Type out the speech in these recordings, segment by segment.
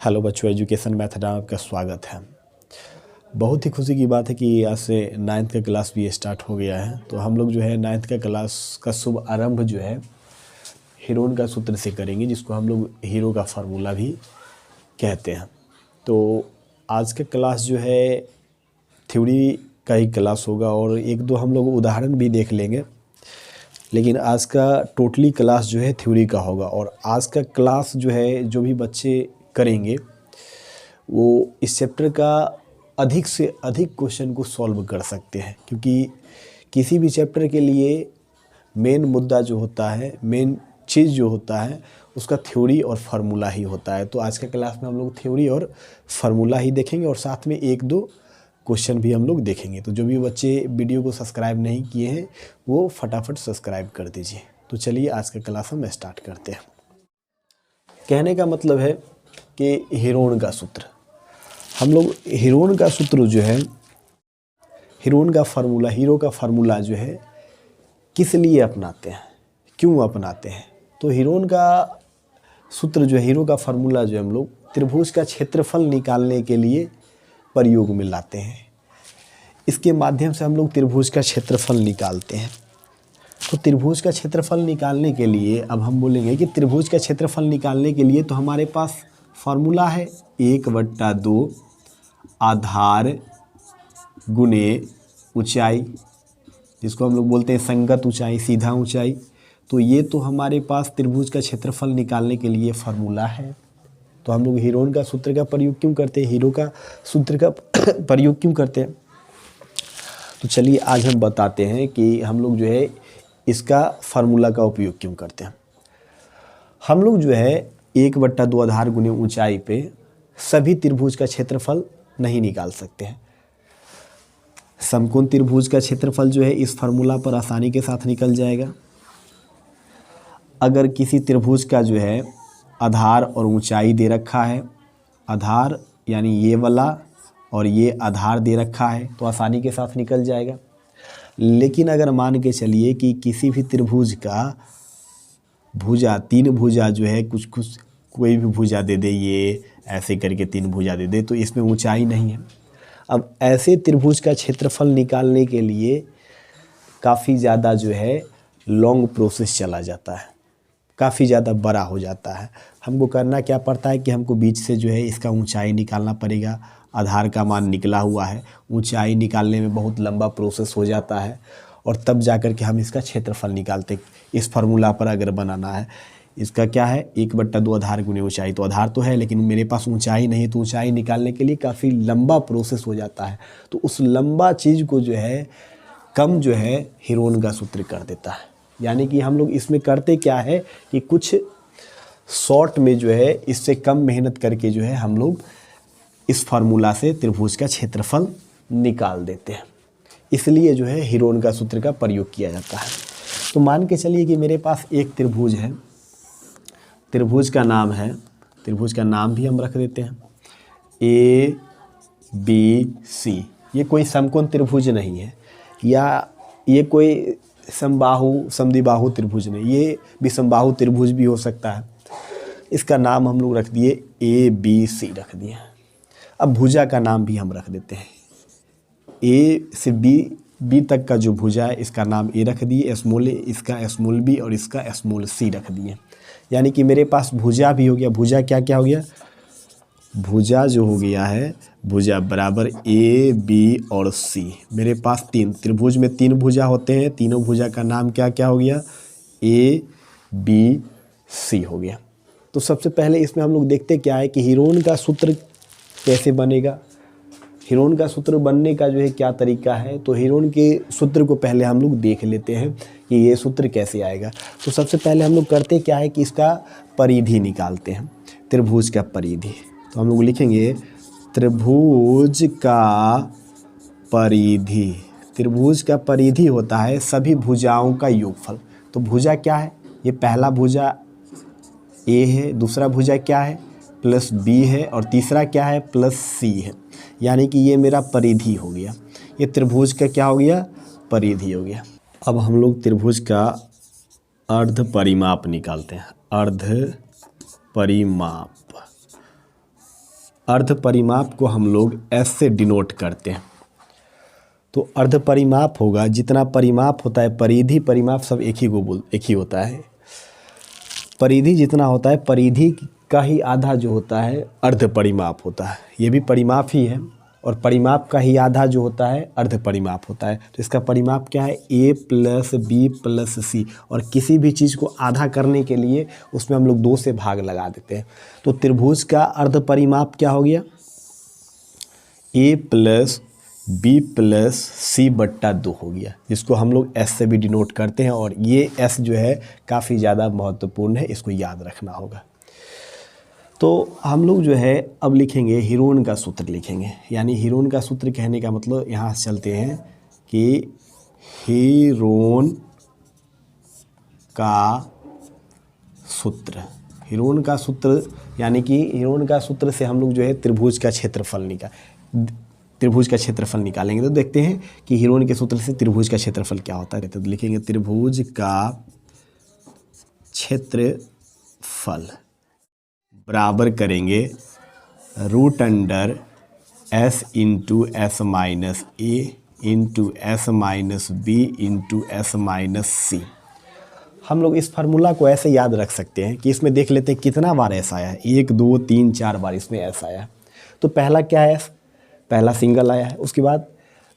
Hello बच्चों, education method में आपका स्वागत है। बहुत ही खुशी की बात है कि आज से 9th का क्लास भी स्टार्ट हो गया है। तो हम लोग जो है 9th का क्लास का शुभ आरंभ जो है हीरोन का सूत्र से करेंगे, जिसको हम लोग हीरो का फार्मूला भी कहते हैं। तो आज का क्लास जो है थ्योरी का ही क्लास होगा और एक दो हम लोग उदाहरण भी देख लेंगे, लेकिन आज का टोटली क्लास जो है थ्योरी का होगा। और आज का क्लास जो है जो भी बच्चे करेंगे वो इस चैप्टर का अधिक से अधिक क्वेश्चन को सॉल्व कर सकते हैं, क्योंकि किसी भी चैप्टर के लिए मेन मुद्दा जो होता है, मेन चीज़ जो होता है, उसका थ्योरी और फार्मूला ही होता है। तो आज के क्लास में हम लोग थ्योरी और फार्मूला ही देखेंगे और साथ में एक दो क्वेश्चन भी हम लोग देखेंगे। तो जो भी बच्चे वीडियो को सब्सक्राइब नहीं किए हैं वो फटाफट सब्सक्राइब कर दीजिए। तो चलिए आज का क्लास हम स्टार्ट करते हैं। कहने का मतलब है कि हीरोन का सूत्र, हम लोग हीरोन का सूत्र जो है, हीरोन का फार्मूला, हीरो का फार्मूला जो है किस लिए अपनाते हैं, क्यों अपनाते हैं। तो हीरोन का सूत्र जो है, हीरो का फार्मूला जो है हम लोग त्रिभुज का क्षेत्रफल निकालने के लिए प्रयोग में लाते हैं। इसके माध्यम से हम लोग त्रिभुज का क्षेत्रफल निकालते हैं। तो त्रिभुज का क्षेत्रफल निकालने के लिए अब हम बोलेंगे कि त्रिभुज का क्षेत्रफल निकालने के लिए तो हमारे पास फार्मूला है 1/2 आधार गुने ऊंचाई, जिसको हम लोग बोलते हैं संगत ऊंचाई, सीधा ऊंचाई। तो ये तो हमारे पास त्रिभुज का क्षेत्रफल निकालने के लिए फार्मूला है। तो हम लोग हीरोन का सूत्र का प्रयोग क्यों करते हैं, हीरो का सूत्र का प्रयोग क्यों करते हैं। तो चलिए आज हम बताते हैं कि हम लोग जो है इसका फार्मूला का उपयोग क्यों करते हैं। हम लोग जो है 1/2 आधार गुने ऊंचाई पे सभी त्रिभुज का क्षेत्रफल नहीं निकाल सकते हैं। समकोण त्रिभुज का क्षेत्रफल जो है इस फार्मूला पर आसानी के साथ निकल जाएगा। अगर किसी त्रिभुज का जो है आधार और ऊंचाई दे रखा है, आधार यानी ये वाला और ये आधार दे रखा है, तो आसानी के साथ निकल जाएगा। लेकिन अगर मान के चलिए कि किसी भी त्रिभुज का भुजा, 3 भुजा जो है, कुछ कोई भी भुजा दे दे, ये ऐसे करके 3 भुजा दे दे, तो इसमें ऊंचाई नहीं है। अब ऐसे त्रिभुज का क्षेत्रफल निकालने के लिए काफ़ी ज़्यादा जो है लॉन्ग प्रोसेस चला जाता है, काफ़ी ज़्यादा बड़ा हो जाता है। हमको करना क्या पड़ता है कि हमको बीच से जो है इसका ऊंचाई निकालना पड़ेगा। आधार का मान निकला हुआ है, ऊंचाई निकालने में बहुत लंबा प्रोसेस हो जाता है और तब जाकर के हम इसका क्षेत्रफल निकालते। इस फार्मूला पर अगर बनाना है, इसका क्या है 1/2 आधार गुने ऊंचाई, तो आधार तो है लेकिन मेरे पास ऊंचाई नहीं, तो ऊंचाई निकालने के लिए काफ़ी लंबा प्रोसेस हो जाता है। तो उस लंबा चीज़ को जो है कम जो है हीरोन का सूत्र कर देता है। यानी कि हम लोग इसमें करते क्या है कि कुछ शॉर्ट में जो है इससे कम मेहनत करके जो है हम लोग इस फार्मूला से त्रिभुज का क्षेत्रफल निकाल देते हैं। इसलिए जो है हीरोन का सूत्र का प्रयोग किया जाता है। तो मान के चलिए कि मेरे पास एक त्रिभुज है, त्रिभुज का नाम है, त्रिभुज का नाम भी हम रख देते हैं ABC। ये कोई समकोण त्रिभुज नहीं है, या ये कोई समबाहु समद्विबाहु त्रिभुज नहीं, ये विषमबाहु त्रिभुज भी हो सकता है। इसका नाम हम लोग रख दिए ABC रख दिए। अब भुजा का नाम भी हम रख देते हैं, A से B तक का जो भुजा है इसका नाम A रख दिए, स्मॉल a, इसका स्मॉल b और इसका स्मॉल c रख दिए। यानी कि मेरे पास भुजा भी हो गया। भुजा क्या क्या हो गया, भुजा जो हो गया है, भुजा बराबर A B और C। मेरे पास 3 त्रिभुज में 3 भुजा होते हैं, तीनों भुजा का नाम क्या क्या हो गया, A B C हो गया। तो सबसे पहले इसमें हम लोग देखते क्या है कि हीरोन का सूत्र कैसे बनेगा। हीरोन का सूत्र बनने का जो है क्या तरीका है। तो हीरोन के सूत्र को पहले हम लोग देख लेते हैं कि ये सूत्र कैसे आएगा। तो सबसे पहले हम लोग करते क्या है कि इसका परिधि निकालते हैं, त्रिभुज का परिधि। तो हम लोग लिखेंगे त्रिभुज का परिधि। त्रिभुज का परिधि होता है सभी भुजाओं का योगफल। तो भुजा क्या है, ये पहला भुजा A है, दूसरा भुजा क्या है +B है और तीसरा क्या है +C है। यानी कि ये मेरा परिधि हो गया, ये त्रिभुज का क्या हो गया, परिधि हो गया। अब हम लोग त्रिभुज का अर्ध परिमाप निकालते हैं, अर्ध परिमाप। अर्ध परिमाप को हम लोग एस से डिनोट करते हैं। तो अर्ध परिमाप होगा, जितना परिमाप होता है, परिधि परिमाप सब एक ही होता है। परिधि जितना होता है, परिधि का ही आधा जो होता है अर्ध परिमाप होता है। ये भी परिमाप ही है, और परिमाप का ही आधा जो होता है अर्ध परिमाप होता है। तो इसका परिमाप क्या है, a प्लस बी प्लस सी। और किसी भी चीज़ को आधा करने के लिए उसमें हम लोग 2 से भाग लगा देते हैं। तो त्रिभुज का अर्ध परिमाप क्या हो गया, a प्लस बी प्लस सी बट्टा 2 हो गया, जिसको हम लोग s से भी डिनोट करते हैं। और ये s जो है काफ़ी ज़्यादा महत्वपूर्ण है, इसको याद रखना होगा। तो हम लोग जो है अब लिखेंगे हीरोन का सूत्र लिखेंगे। यानी हीरोन का सूत्र कहने का मतलब, यहाँ से चलते हैं कि हीरोन का सूत्र, हीरोन का सूत्र यानी कि हीरोन का सूत्र से हम लोग जो है त्रिभुज का क्षेत्रफल निकालेंगे। तो देखते हैं कि हीरोन के सूत्र से त्रिभुज का क्षेत्रफल क्या होता है। तो लिखेंगे त्रिभुज का क्षेत्रफल बराबर करेंगे root under s into s minus a into s minus b into s minus c. हम लोग इस फार्मूला को ऐसे याद रख सकते हैं कि इसमें देख लेते हैं कितना बार ऐसा आया है। 1 2 3 4 बार इसमें ऐसा आया है। तो पहला क्या है, पहला सिंगल आया है। उसके बाद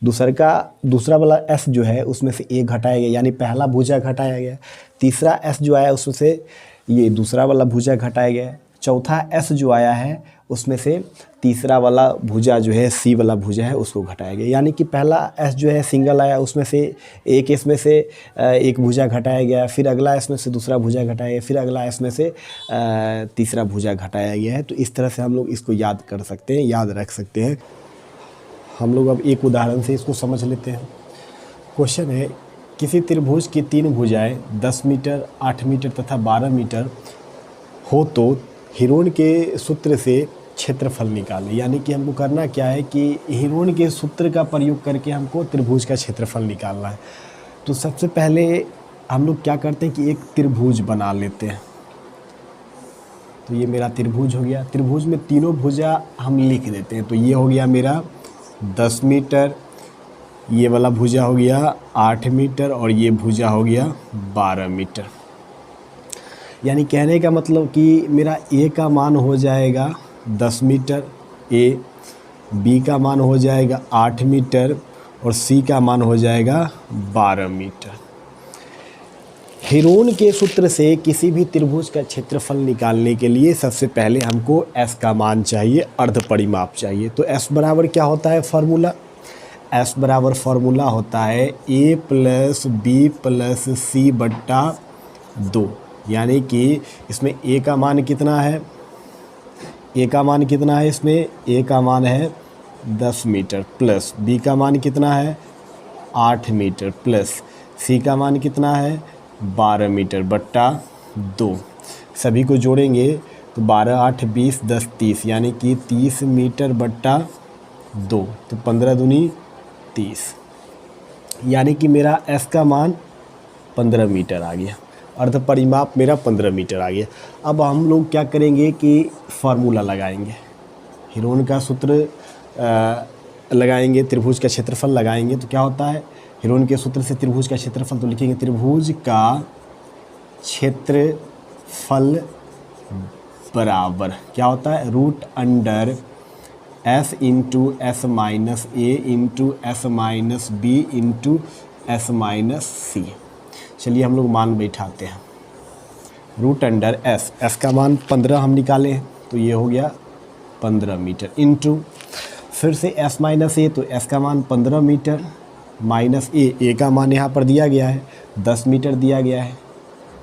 दूसरा वाला s जो है उसमें से a घटाया गया, यानी पहला भुजा घटाया गया। तीसरा s जो आया उसमें से ये दूसरा वाला भुजा घटाया गया। चौथा s जो आया है उसमें से तीसरा वाला भुजा जो है c वाला भुजा है उसको घटाया गया। यानी कि पहला s जो है सिंगल आया, उसमें से एक इसमें से एक भुजा घटाया गया, फिर अगला इसमें से दूसरा भुजा घटाया गया, फिर अगला इसमें से तीसरा भुजा घटाया गया है। तो इस तरह से हम लोग इसको याद कर सकते हैं, याद रख सकते हैं। हम लोग अब एक उदाहरण से इसको समझ लेते हैं। क्वेश्चन है, किसी त्रिभुज की 3 भुजाएँ 10 मीटर, 8 मीटर तथा 12 मीटर हो तो हीरोन के सूत्र से क्षेत्रफल निकालें। यानी कि हमको करना क्या है कि हीरोन के सूत्र का प्रयोग करके हमको त्रिभुज का क्षेत्रफल निकालना है। तो सबसे पहले हम लोग क्या करते हैं कि एक त्रिभुज बना लेते हैं। तो ये मेरा त्रिभुज हो गया। त्रिभुज में तीनों भुजा हम लिख देते हैं। तो ये हो गया मेरा 10 मीटर, ये वाला भुजा हो गया 8 मीटर और ये भुजा हो गया 12 मीटर। यानी कहने का मतलब कि मेरा a का मान हो जाएगा 10 मीटर a, b का मान हो जाएगा 8 मीटर और c का मान हो जाएगा 12 मीटर। हीरोन के सूत्र से किसी भी त्रिभुज का क्षेत्रफल निकालने के लिए सबसे पहले हमको s का मान चाहिए, अर्ध परिमाप चाहिए। तो s बराबर क्या होता है फार्मूला, s बराबर फार्मूला होता है a प्लस बी प्लस सी बट्टा 2। यानी कि इसमें a का मान कितना है, a का मान कितना है, इसमें a का मान है 10 मीटर प्लस b का मान कितना है 8 मीटर प्लस c का मान कितना है 12 मीटर बट्टा 2। सभी को जोड़ेंगे तो 12 8 20 10 30, यानी कि 30 मीटर बट्टा 2। तो 15 दूनी 30, यानी कि मेरा s का मान 15 मीटर आ गया। अर्ध परिमाप मेरा 15 मीटर आ गया। अब हम लोग क्या करेंगे कि फार्मूला लगाएंगे, हीरोन का सूत्र लगाएंगे, त्रिभुज का क्षेत्रफल लगाएंगे। तो क्या होता है, हीरोन के सूत्र से त्रिभुज का क्षेत्रफल, तो लिखेंगे त्रिभुज का क्षेत्रफल बराबर क्या होता है, root under s into s minus a into s minus b into s minus c. चलिए हम लोग मान बैठाते हैं। रूट अंडर s का मान 15 हम निकाले हैं, तो ये हो गया 15 मीटर इंटू फिर से s माइनस ए, तो s का मान 15 मीटर माइनस a का मान यहाँ पर दिया गया है 10 मीटर दिया गया है,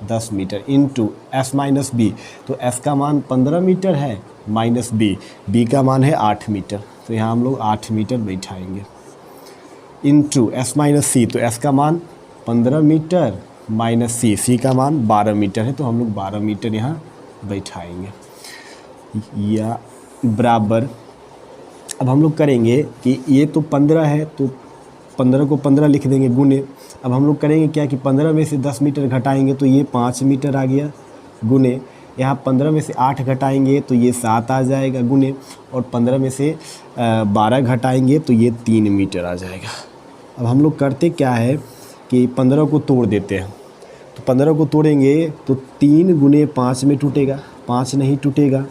10 metre into s minus B, तो s का मान 15 मीटर है माइनस b का मान है 8 मीटर, तो यहाँ हम लोग 8 metre बैठाएंगे into s minus c, तो s का मान 15 मीटर माइनस सी का मान 12 मीटर है, तो हम लोग 12 मीटर यहाँ बैठाएंगे। या बराबर, अब हम लोग करेंगे कि ये तो 15 है, तो 15 को 15 लिख देंगे गुने। अब हम लोग करेंगे क्या कि 15 में से 10 मीटर घटाएंगे, तो ये 5 मीटर आ गया गुने। यहाँ 15 में से 8 घटाएंगे तो ये 7 आ जाएगा गुने, और 15 में से 12 घटाएंगे तो ये 3 मीटर आ जाएगा। अब हम लोग करते क्या है कि 15 को तोड़ देते हैं। तो 15 को तोड़ेंगे तो 3 गुने 5 में टूटेगा, 5 नहीं टूटेगा,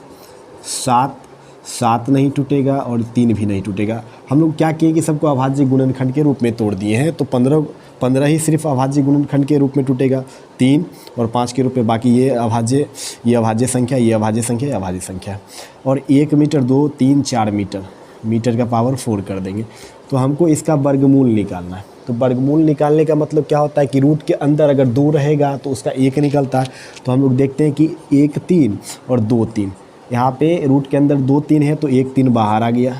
7 नहीं टूटेगा, और 3 भी नहीं टूटेगा। हम लोग क्या किए कि सबको अभाज्य गुणनखंड के रूप में तोड़ दिए हैं। तो 15 ही सिर्फ अभाज्य गुणनखंड के रूप में टूटेगा, 3 और 5 के रूप में, बाकी ये अभाज्य संख्या, ये अभाज्य संख्या, ये अभाज्य संख्या। और 1 मीटर 2 3 4 मीटर का पावर 4 कर देंगे। तो हमको इसका वर्गमूल निकालना है। तो वर्गमूल निकालने का मतलब क्या होता है कि रूट के अंदर अगर 2 रहेगा तो उसका 1 निकलता है। तो हम लोग देखते हैं कि 1 3 और 2 3, यहाँ पे रूट के अंदर 2 3 है तो 1 3 बाहर आ गया,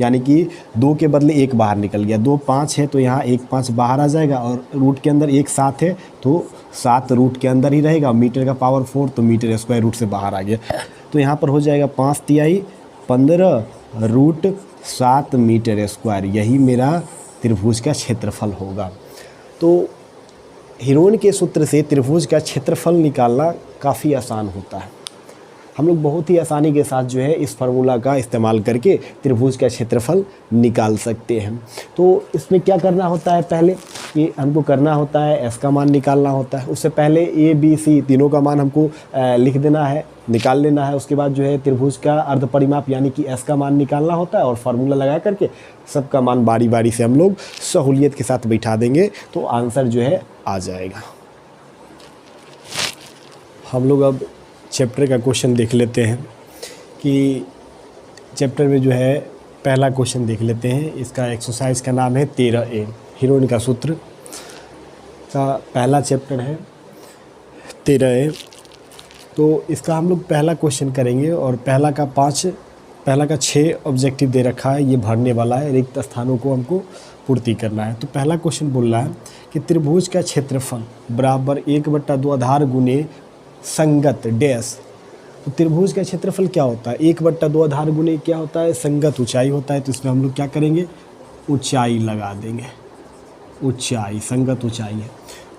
यानी कि 2 के बदले 1 बाहर निकल गया। 2 5 है तो यहाँ 1 5 बाहर आ जाएगा, और रूट के अंदर 1 7 है तो 7 रूट के अंदर ही रहेगा। मीटर का पावर 4 तो मीटर स्क्वायर रूट से बाहर आ गया। तो यहाँ पर हो जाएगा 5 तिहाई 15 रूट 7 मीटर स्क्वायर। यही मेरा त्रिभुज का क्षेत्रफल होगा। तो हिरोन के सूत्र से त्रिभुज का क्षेत्रफल निकालना काफ़ी आसान होता है। हम लोग बहुत ही आसानी के साथ जो है इस फार्मूला का इस्तेमाल करके त्रिभुज का क्षेत्रफल निकाल सकते हैं। तो इसमें क्या करना होता है, पहले कि हमको करना होता है एस का मान निकालना होता है। उससे पहले ए बी सी तीनों का मान हमको लिख देना है, निकाल लेना है। उसके बाद जो है त्रिभुज का अर्ध परिमाप यानी कि एस का मान निकालना होता है, और फार्मूला लगा करके सबका मान बारी बारी से हम लोग सहूलियत के साथ बैठा देंगे तो आंसर जो है आ जाएगा। हम लोग अब चैप्टर का क्वेश्चन देख लेते हैं कि चैप्टर में जो है पहला क्वेश्चन देख लेते हैं। इसका एक्सरसाइज का नाम है 13A, हिरोन का सूत्र का पहला चैप्टर है 13A। तो इसका हम लोग पहला क्वेश्चन करेंगे, और पहला का 6 ऑब्जेक्टिव दे रखा है, ये भरने वाला है, रिक्त स्थानों को हमको पूर्ति करना है। तो पहला क्वेश्चन बोल रहा है कि त्रिभुज का क्षेत्रफल बराबर 1/2 आधार गुने संगत डैश। तो त्रिभुज का क्षेत्रफल क्या होता है, 1/2 आधार गुने क्या होता है, संगत ऊंचाई होता है। तो इसमें हम लोग क्या करेंगे, ऊंचाई लगा देंगे, ऊंचाई, संगत ऊंचाई है।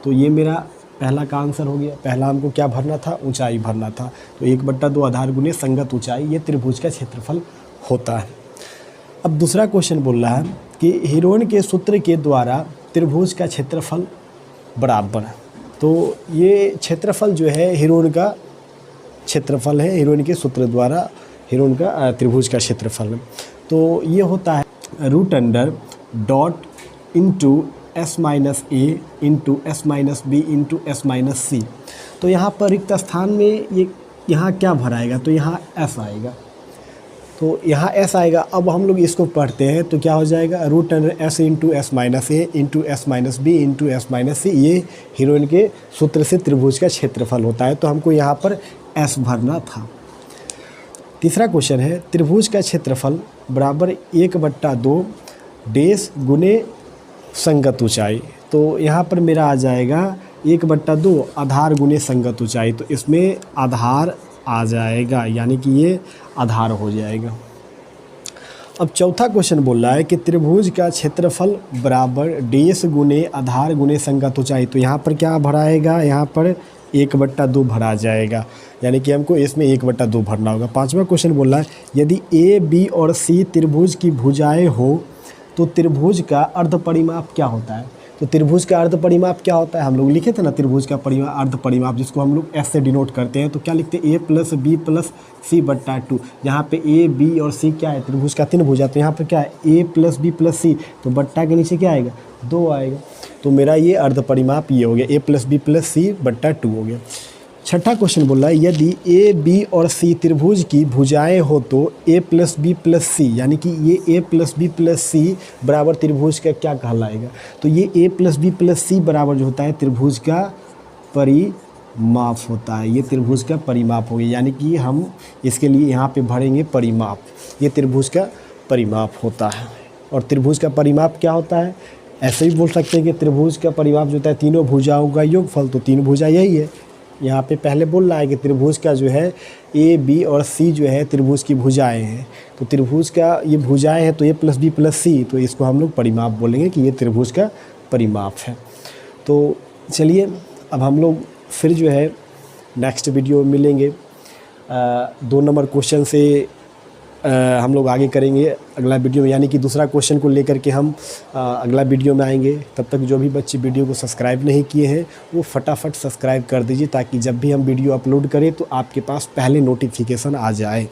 तो ये मेरा पहला का आंसर हो गया। पहला हमको क्या भरना था, ऊंचाई भरना था। तो 1/2 आधार गुने संगत ऊंचाई, ये त्रिभुज का क्षेत्रफल होता है। अब दूसरा क्वेश्चन बोल रहा है कि हिरोन के सूत्र के द्वारा त्रिभुज का क्षेत्रफल बराबर है। तो ये क्षेत्रफल जो है हिरोन का क्षेत्रफल है, हिरोन के सूत्र द्वारा हिरोन का त्रिभुज का क्षेत्रफल है। तो ये होता है √डॉट into s minus a into s minus b into s minus c. तो यहाँ पर रिक्त स्थान में ये यहाँ क्या भराएगा, तो यहाँ s आएगा। तो यहाँ s आएगा। अब हम लोग इसको पढ़ते हैं तो क्या हो जाएगा, √s into s minus a into s minus b into s minus c. ये हिरोइन के सूत्र से त्रिभुज का क्षेत्रफल होता है। तो हमको यहाँ पर s भरना था। तीसरा क्वेश्चन है त्रिभुज का क्षेत्रफल बराबर 1/2 डैश गुने संगत ऊंचाई। तो यहाँ पर मेरा आ जाएगा 1/2 आधार गुने संगत ऊंचाई। तो इसमें आधार आ जाएगा, यानी कि ये आधार हो जाएगा। अब चौथा क्वेश्चन बोल रहा है कि त्रिभुज का क्षेत्रफल बराबर डैश गुने आधार गुने संगत ऊंचाई। तो यहाँ पर क्या भराएगा, यहाँ पर 1/2 भरा जाएगा, यानी कि हमको इसमें 1/2 भरना होगा। पांचवा क्वेश्चन बोल रहा है यदि ए बी और सी त्रिभुज की भुजाएं हो तो त्रिभुज का अर्ध परिमाप क्या होता है। तो त्रिभुज का अर्ध परिमाप क्या होता है, हम लोग लिखे थे ना त्रिभुज का अर्ध परिमाप, जिसको हम लोग एस से डिनोट करते हैं। तो क्या लिखते हैं, a + b + c/2। यहाँ पे a b और c क्या है, त्रिभुज का 3 भुजा। तो यहाँ पर क्या है, a + b + c। तो बट्टा के नीचे क्या आएगा, 2 आएगा। तो मेरा ये अर्ध परिमाप ये हो गया, a + b + c/2 हो गया। छठा क्वेश्चन बोल रहा है यदि ए बी और सी त्रिभुज की भुजाएं हो तो a + b + c, यानी कि ये a + b + c बराबर त्रिभुज का क्या कहलाएगा। तो ये a + b + c बराबर जो होता है त्रिभुज का परिमाप होता है। ये त्रिभुज का परिमाप हो गया, यानी कि हम इसके लिए यहाँ पे भरेंगे परिमाप। ये त्रिभुज का परिमाप होता है। और त्रिभुज का परिमाप क्या होता है, ऐसे भी बोल सकते हैं कि त्रिभुज का परिमाप जो होता है तीनों भुजाओं का योगफल। तो 3 भुजा यही है। यहाँ पे पहले बोल रहा है कि त्रिभुज का जो है ए बी और सी जो है त्रिभुज की भुजाएं हैं। तो त्रिभुज का ये भुजाएं हैं तो a + b + c, तो इसको हम लोग परिमाप बोलेंगे कि ये त्रिभुज का परिमाप है। तो चलिए अब हम लोग फिर जो है नेक्स्ट वीडियो में मिलेंगे। 2 नंबर क्वेश्चन से हम लोग आगे करेंगे अगला वीडियो में, यानी कि दूसरा क्वेश्चन को लेकर के हम अगला वीडियो में आएंगे। तब तक जो भी बच्चे वीडियो को सब्सक्राइब नहीं किए हैं वो फटाफट सब्सक्राइब कर दीजिए, ताकि जब भी हम वीडियो अपलोड करें तो आपके पास पहले नोटिफिकेशन आ जाए।